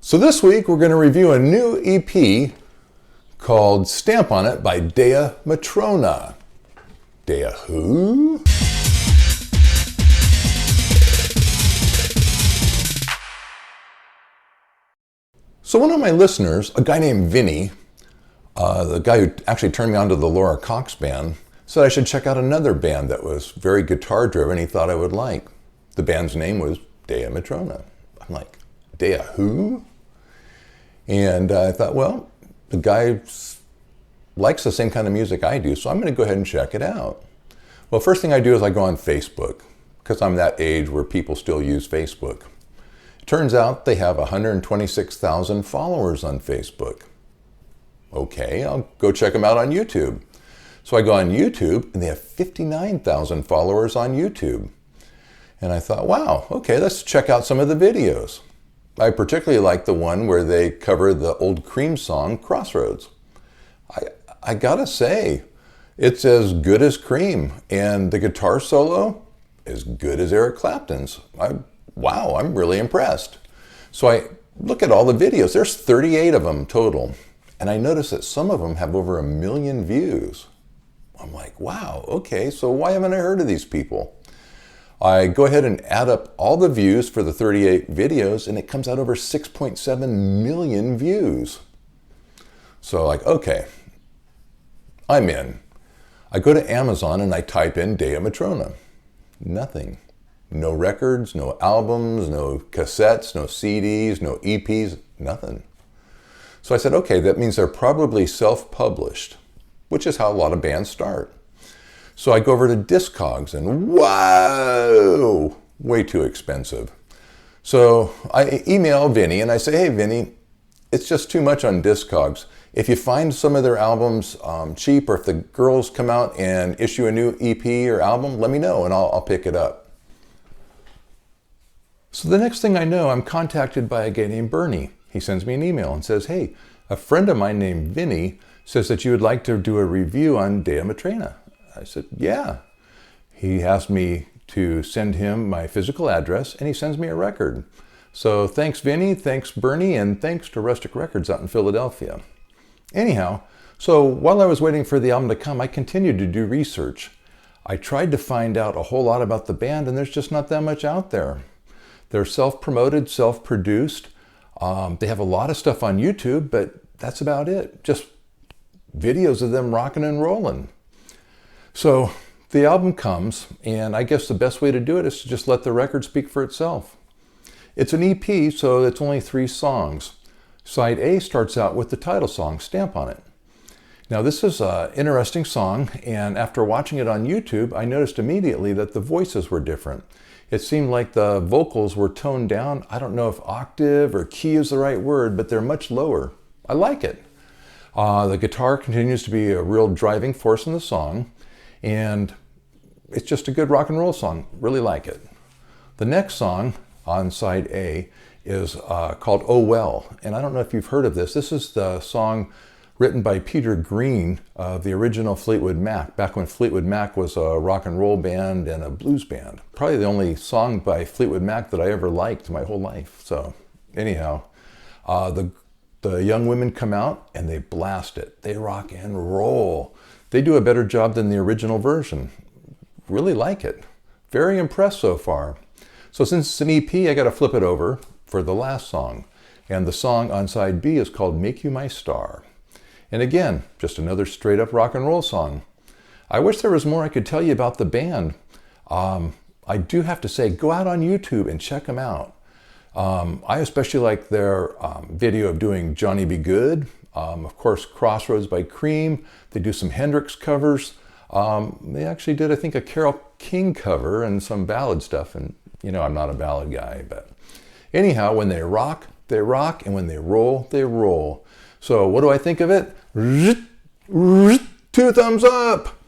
So this week we're going to review a new EP called Stamp on It by Dea Matrona. Dea Who? So one of my listeners, a guy named Vinny, the guy who actually turned me on to the Laura Cox band, said I should check out another band that was very guitar driven he thought I would like. The band's name was Dea Matrona. I'm like, Dea Who? And I thought, well, the guy likes the same kind of music I do, so I'm going to go ahead and check it out. Well, first thing I do is I go on Facebook, because I'm that age where people still use Facebook. It turns out they have 126,000 followers on Facebook. Okay, I'll go check them out on YouTube. So I go on YouTube, and they have 59,000 followers on YouTube. And I thought, wow, okay, let's check out some of the videos. I particularly like the one where they cover the old Cream song, Crossroads. I gotta say, it's as good as Cream, and the guitar solo, as good as Eric Clapton's. Wow, I'm really impressed. So I look at all the videos. There's 38 of them total. And I notice that some of them have over 1 million views. I'm like, wow, okay, so why haven't I heard of these people? I go ahead and add up all the views for the 38 videos, and it comes out over 6.7 million views. So like, okay, I'm in. I go to Amazon and I type in Dea Matrona. Nothing. No records, no albums, no cassettes, no CDs, no EPs, nothing. So I said, okay, that means they're probably self-published, which is how a lot of bands start. So I go over to Discogs and whoa, way too expensive. So I email Vinny and I say, hey Vinny, it's just too much on Discogs. If you find some of their albums cheap, or if the girls come out and issue a new EP or album, let me know and I'll pick it up. So the next thing I know, I'm contacted by a guy named Bernie. He sends me an email and says, hey, a friend of mine named Vinny says that you would like to do a review on Dea Matrona. I said, yeah. He asked me to send him my physical address, and he sends me a record. So thanks, Vinny, thanks, Bernie, and thanks to Rustic Records out in Philadelphia. Anyhow, so while I was waiting for the album to come, I continued to do research. I tried to find out a whole lot about the band, and there's just not that much out there. They're self-promoted, self-produced. They have a lot of stuff on YouTube, but that's about it. Just videos of them rocking and rolling. So the album comes, and I guess the best way to do it is to just let the record speak for itself. It's an EP, so it's only 3 songs. Side A starts out with the title song, Stamp on It. Now this is an interesting song, and after watching it on YouTube, I noticed immediately that the voices were different. It seemed like the vocals were toned down. I don't know if octave or key is the right word, but they're much lower. I like it. The guitar continues to be a real driving force in the song, and it's just a good rock and roll song. Really like it. The next song on side A is called Oh Well, and I don't know if you've heard of this. This is the song written by Peter Green of the original Fleetwood Mac, back when Fleetwood Mac was a rock and roll band and a blues band. Probably the only song by Fleetwood Mac that I ever liked my whole life. So anyhow, the young women come out and they blast it. They rock and roll. They do a better job than the original version. Really like it. Very impressed so far. So since it's an EP, I got to flip it over for the last song. And the song on side B is called Make You My Star. And again, just another straight up rock and roll song. I wish there was more I could tell you about the band. I do have to say, go out on YouTube and check them out. I especially like their video of doing Johnny B. Good. Of course, Crossroads by Cream. They do some Hendrix covers. They actually did, I think, a Carole King cover and some ballad stuff. And, you know, I'm not a ballad guy. But anyhow, when they rock, and when they roll, they roll. So what do I think of it? 2 thumbs up!